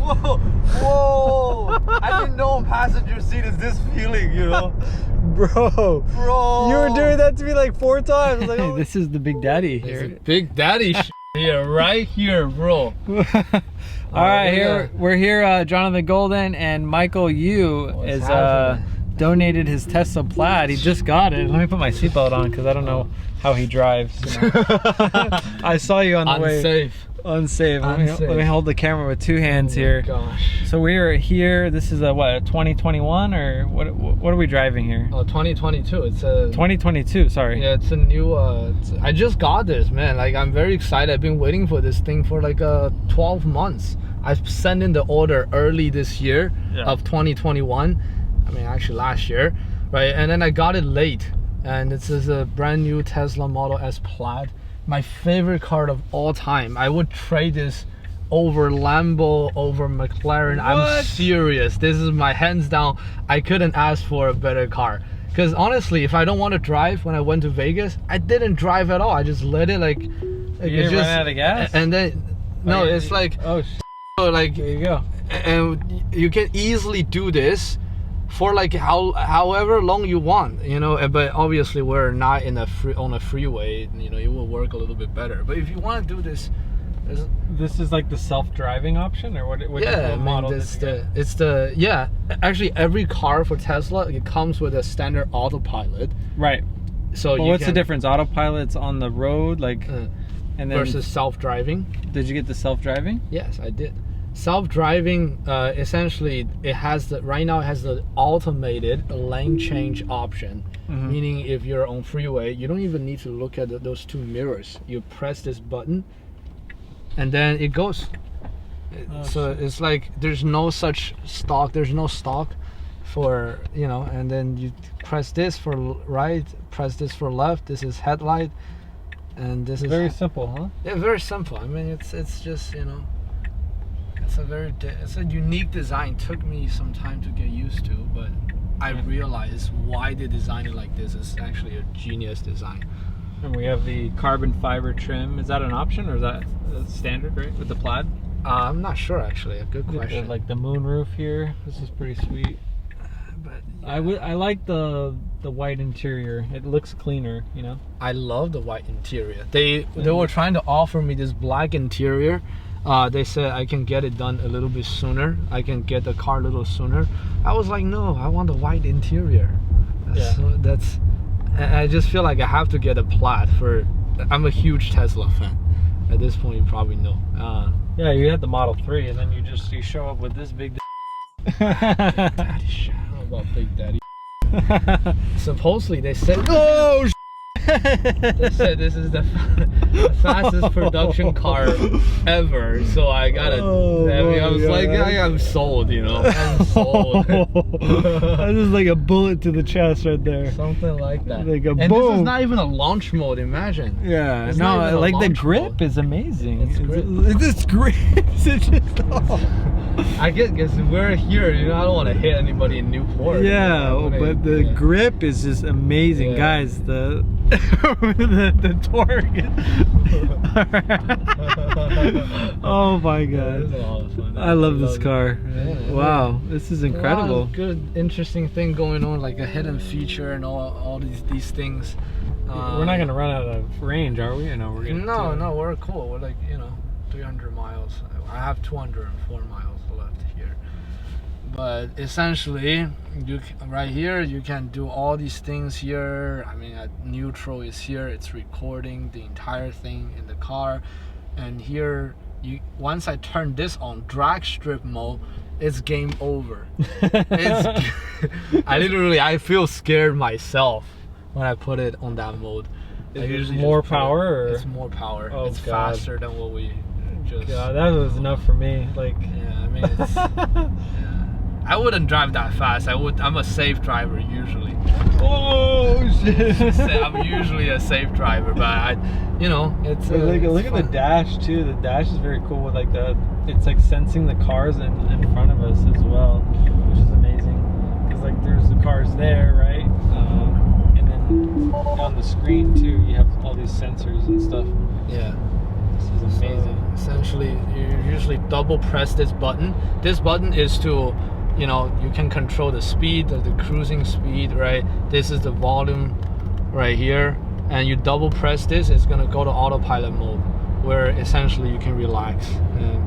Whoa, whoa! I didn't know passenger seat is this feeling, you know? Bro, you were doing that to me like 4 times. Like, oh. This is the Big Daddy here. Big Daddy here, right here, bro. All right, we're here. Jonathan Golden and Michael Yue is donated his Tesla Plaid. He just got it. Let me put my seatbelt on because I don't know how he drives. You know? I saw you on the way. Unsafe. Let me hold the camera with 2 hands here. Gosh. So we are here. This is a what? 2021 or what are we driving here? Oh, 2022. It's a 2022. Sorry. Yeah, it's a new. I just got this, man. Like I'm very excited. I've been waiting for this thing for like 12 months. I sent in the order early this year of 2021. I mean, actually last year, right? And then I got it late, and this is a brand new Tesla Model S Plaid. My favorite car of all time. I would trade this over Lambo, over McLaren. What? I'm serious. This is my hands down. I couldn't ask for a better car. Because honestly, if I don't want to drive, when I went to Vegas, I didn't drive at all. I just let it like. You didn't run out of gas? And then, no, it's like. Oh, so like there you go. And you can easily do this for like however long you want, you know. But obviously we're not in on a freeway, you know. It will work a little bit better. But if you want to do this, this is like the self-driving option, or what? Yeah, model. Yeah. Actually, every car for Tesla, it comes with a standard autopilot. Right. So what's the difference? Autopilot's on the road, like, and then versus self-driving. Did you get the self-driving? Yes, I did. Self-driving, essentially, right now it has the automated lane change option. Meaning, if you're on freeway, you don't even need to look at those 2 mirrors. You press this button, and then it goes. So it's like there's no such stock. There's no stock for, you know. And then you press this for right, press this for left. This is headlight, and this is very simple, huh? Yeah, very simple. I mean, it's just, you know. It's a unique design. Took me some time to get used to, but I realized why they designed it like this. It's actually a genius design. And we have the carbon fiber trim. Is that an option, or is that standard, right, with the Plaid? I'm not sure, actually. A good question. Like the moon roof here. This is pretty sweet. But yeah. I like the white interior. It looks cleaner, you know. I love the white interior. They were trying to offer me this black interior. They said I can get it done a little bit sooner. I can get the car a little sooner. I was like, no, I want the white interior. I just feel like I have to get a Plaid for. I'm a huge Tesla fan. At this point, you probably know. Yeah, you had the Model 3, and then you show up with this big. Daddy shit. I don't know about Big Daddy. Supposedly they said. Oh. They said this is the fastest production car ever, so I gotta. I was like, I'm sold, you know. I'm sold. That is like a bullet to the chest right there. Something like that. Like a and boom. This is not even a launch mode. Imagine. Yeah. No, like the grip mode is amazing. This grip is just. I guess we're here, you know. I don't want to hit anybody in Newport. Yeah, but the grip is just amazing, guys. The torque. Oh my god! That is a lot of fun. I love this car. Yeah, wow, this is incredible. A lot of good, interesting thing going on, like a hidden feature and all these things. We're not gonna run out of range, are we? No, we're gonna. No, we're cool. We're like 300 miles. I have 204 miles left here. But essentially, right here, you can do all these things here. I mean, neutral is here. It's recording the entire thing in the car. And here, once I turn this on, drag strip mode, it's game over. I feel scared myself when I put it on that mode. Is it more power? It's more power. Oh, it's God. Faster than what we just. God, that was enough for me. Like. Yeah, I mean. It's, yeah. I wouldn't drive that fast. I'm a safe driver usually. Oh shit! I'm usually a safe driver, but it's. Look at the dash too. The dash is very cool with it's like sensing the cars in front of us as well, which is amazing. Because like there's the cars there, right? And then on the screen too, you have all these sensors and stuff. Yeah. This is amazing. So essentially, you usually double press this button. This button is to, you know, you can control the speed, the cruising speed, right? This is the volume right here. And you double press this, it's gonna go to autopilot mode, where essentially you can relax. And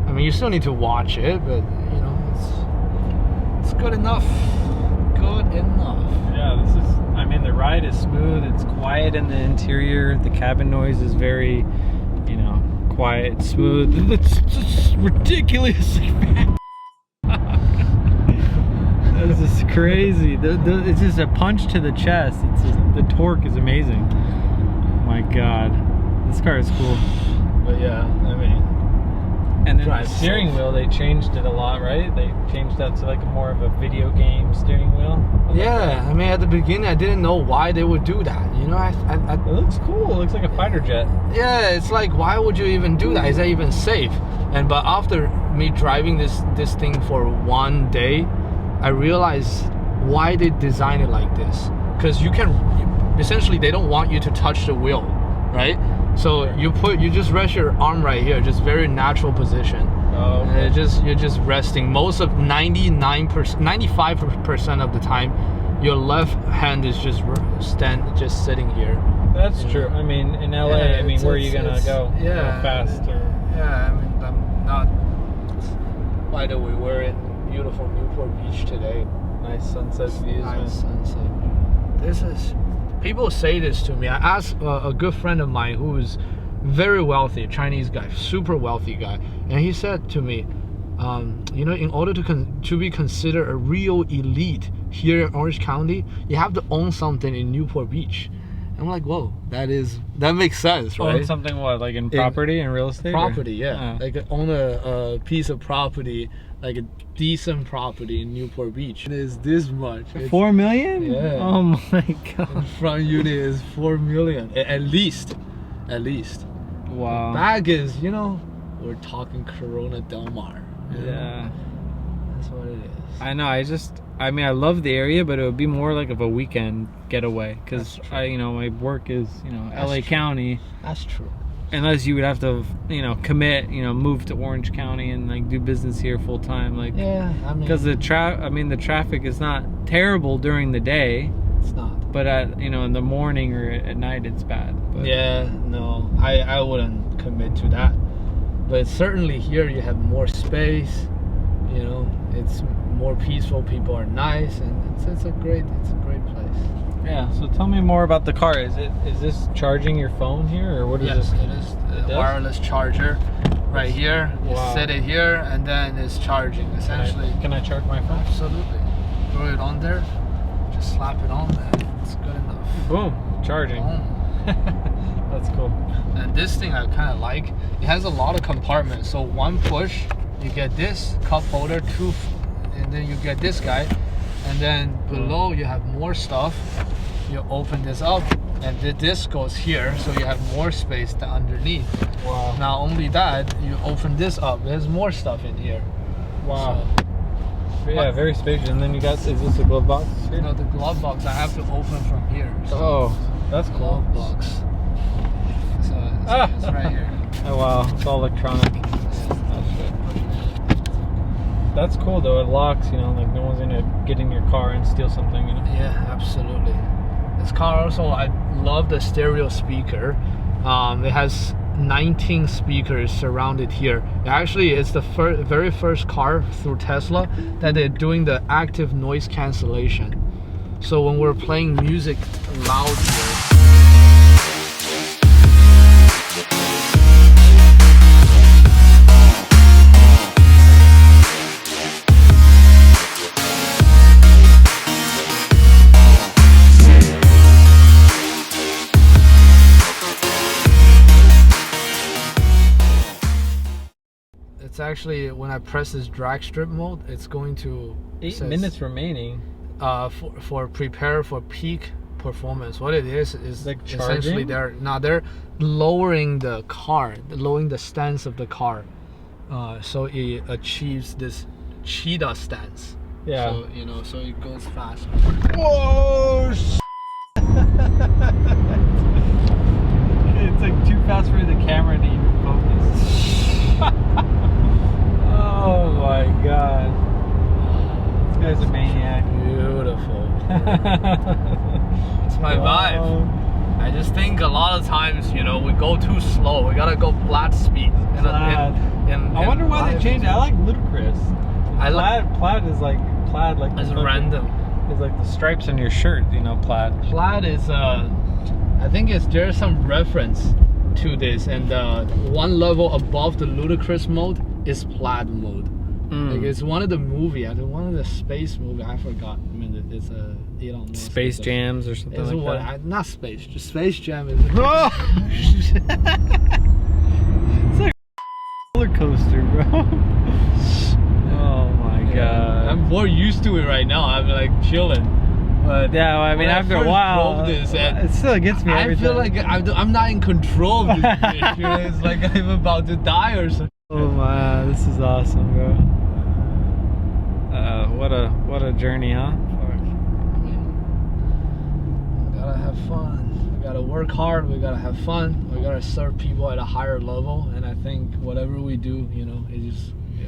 I mean, you still need to watch it, but you know, it's good enough. Good enough. Yeah, this is. I mean, the ride is smooth. It's quiet in the interior. The cabin noise is very, you know, quiet, smooth. It's just ridiculous. This is crazy. It's just a punch to the chest. It's just, the torque is amazing. My God, this car is cool. But yeah, I mean, and then the steering wheel, they changed it a lot, right? They changed that to like more of a video game steering wheel. Yeah, I mean, at the beginning, I didn't know why they would do that. You know, it looks cool. It looks like a fighter jet. Yeah, it's like, why would you even do that? Is that even safe? But after me driving this thing for one day, I realized why they designed it like this. Because you can, essentially, they don't want you to touch the wheel, right? So you just rest your arm right here, just very natural position. Oh, okay. And you're just resting. Most of 95% of the time, your left hand is just sitting here. That's true. I mean, in LA, yeah, I mean, where are you gonna go? Yeah, go fast. Yeah, I mean, I'm not. By the way, we're in beautiful Newport Beach today. Nice sunset views. Nice sunset. This is. People say this to me. I asked a good friend of mine who is very wealthy, Chinese guy, super wealthy guy, and he said to me, you know, in order to be considered a real elite here in Orange County, you have to own something in Newport Beach. I'm like, whoa, that makes sense, right? Own something what, like in property and real estate? Property, yeah. Like own a piece of property, like a decent property in Newport Beach. It is this much. 4 million? Yeah. Oh my God. The front unit is 4 million, at least. Wow. The bag is, you know, we're talking Corona Del Mar. Yeah. That's what it is. I know. I mean, I love the area, but it would be more like of a weekend getaway because you know, my work is, you know, LA County. That's true. Unless you would have to, you know, commit, you know, move to Orange County and like do business here full time, like. Yeah, I mean. Because the traffic is not terrible during the day. It's not. But at, you know, in the morning or at night, it's bad. But. Yeah, no, I wouldn't commit to that. But certainly here you have more space. You know, it's more peaceful. People are nice, and it's a great place. Yeah. So tell me more about the car. Is this charging your phone here, or what is this? Yes, it is. The wireless charger, right here. You set it here, and then it's charging. Essentially. Can I charge my phone? Absolutely. Throw it on there. Just slap it on, and it's good enough. Boom, charging. Boom. That's cool. And this thing I kind of like. It has a lot of compartments. So one push, you get this cup holder, two, and then you get this guy, and then below you have more stuff. You open this up, and this goes here, so you have more space underneath. Wow. Not only that, you open this up. There's more stuff in here. Wow. So, yeah, very spacious. And then you got, is this a glove box? You know, the glove box I have to open from here. So oh, that's cool. Glove box. So it's right here. Oh wow, it's all electronic. That's cool though. It locks, you know, like no one's gonna get in your car and steal something, you know. Yeah, absolutely. This car also, I love the stereo speaker. It has 19 speakers surrounded here. Actually, it's the very first car through Tesla that they're doing the active noise cancellation. So when we're playing music loud here, it's actually, when I press this drag strip mode, it's going to 8 minutes remaining. For prepare for peak performance. What it is like essentially they're lowering the car, lowering the stance of the car, so it achieves this cheetah stance. Yeah. So you know, so it goes fast. Whoa! It's like too fast for the camera to even lot of times, you know, we go too slow. We gotta go flat speed. I wonder why they changed it. I like ludicrous. Plaid is like it's random. It's like the stripes on your shirt, you know, plaid. Plaid is I think there's some reference to this, and one level above the ludicrous mode is plaid mode. Like it's one of the movie, one of the space movie. I forgot. I mean, it's a Elon Musk. Space Jams or something like that. Not Space. Just Space Jam is. It's like a roller coaster, bro. Oh my god. I'm more used to it right now. I'm like chilling. But yeah, well, I mean, after a while, it still gets me every time. I feel like I'm not in control of this bitch. You know? It's like I'm about to die or something. Oh my, this is awesome, bro. What a journey, huh? We gotta have fun. We gotta work hard. We gotta have fun. We gotta serve people at a higher level. And I think whatever we do, you know, it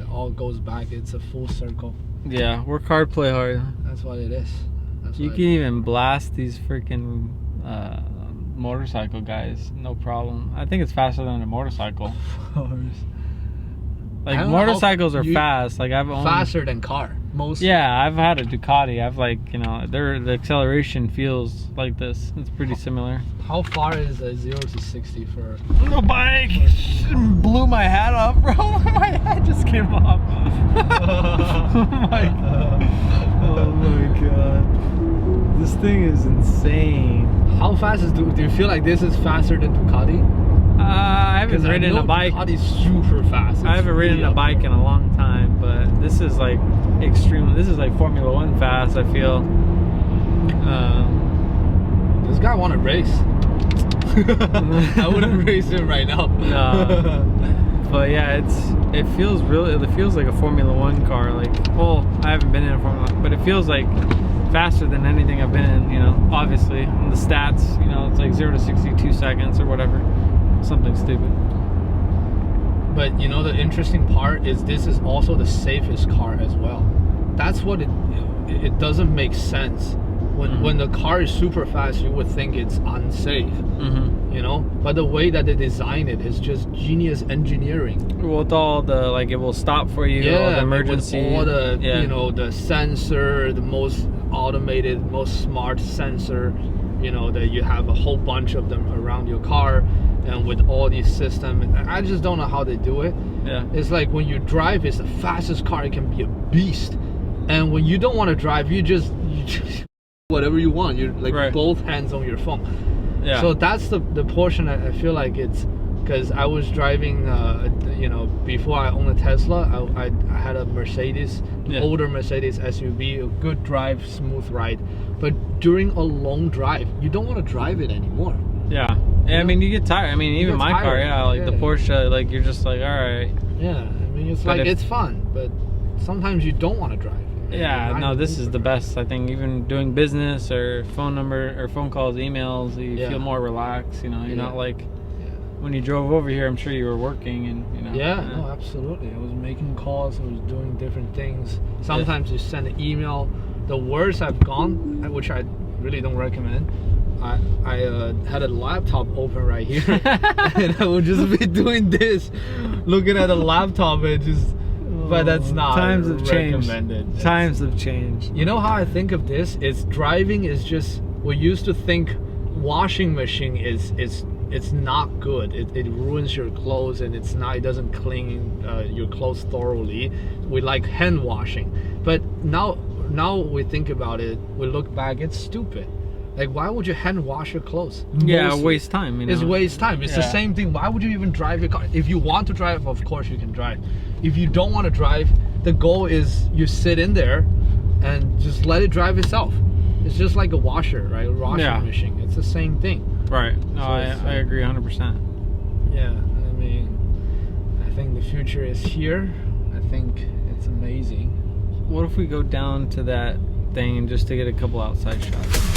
all goes back. It's a full circle. Yeah, work hard, play hard. That's what it is. You can even blast these freaking motorcycle guys, no problem. I think it's faster than a motorcycle. Of course. Like motorcycles are fast. Like I've owned faster than car. Most. Yeah, I've had a Ducati. I've the acceleration feels like this. It's pretty similar. How far is a 0 to 60 for a bike? Blew my hat off, bro. My hat just came off. Oh my god. Oh my god. This thing is insane. How fast do you feel like this is faster than Ducati? I haven't ridden a bike. Ducati's super fast. I haven't ridden a bike in a long time, but this is like extreme. This is like Formula 1 fast, I feel. This guy want to race. I wouldn't race him right now. No. But yeah, it feels like a Formula 1 car. Like, well, I haven't been in a Formula 1, but it feels like faster than anything I've been in, you know, obviously. And the stats, you know, it's like 0 to 62 seconds or whatever. Something stupid. But you know, the interesting part is this is also the safest car as well. That's what it doesn't make sense. When the car is super fast, you would think it's unsafe. You know, but the way that they design it is just genius engineering. With all the it will stop for you. Yeah, all the emergency. With all the you know, the sensor, the most automated, most smart sensor. You know, that you have a whole bunch of them around your car, and with all these systems, I just don't know how they do it. Yeah, it's like when you drive, it's the fastest car. It can be a beast, and when you don't want to drive, you just whatever you want. You're like both hands on your phone. Yeah. So that's the portion I feel like it's because I was driving. You know, before I owned a Tesla, I had a Mercedes, older Mercedes SUV, a good drive, smooth ride. But during a long drive, you don't want to drive it anymore. Yeah. I mean, you get tired. I mean, even my car, the Porsche, you're just like, all right. Yeah. I mean, it's it's fun, but sometimes you don't want to drive. Yeah. No, this is the best. I think even doing business or phone calls, emails, you feel more relaxed. You know, you're not like. When you drove over here, I'm sure you were working and, you know. Yeah, no, absolutely. I was making calls, I was doing different things. Sometimes you send an email. The worst I've gone, which I really don't recommend, I had a laptop open right here. And I would just be doing this, looking at a laptop and just, but that's not Times have recommended. Changed. Times have changed. You know how I think of this? Is driving is just, we used to think washing machine is it's not good. It ruins your clothes, and it doesn't clean your clothes thoroughly. We like hand washing, but now we think about it, we look back, it's stupid. Like, why would you hand wash your clothes? Yeah, waste time. You know? It's waste time. It's the same thing. Why would you even drive your car? If you want to drive, of course you can drive. If you don't want to drive, the goal is you sit in there and just let it drive itself. It's just like a washer, right? A washing machine. It's the same thing. Right. No, so I agree 100%. Yeah, I mean, I think the future is here. I think it's amazing. What if we go down to that thing just to get a couple outside shots?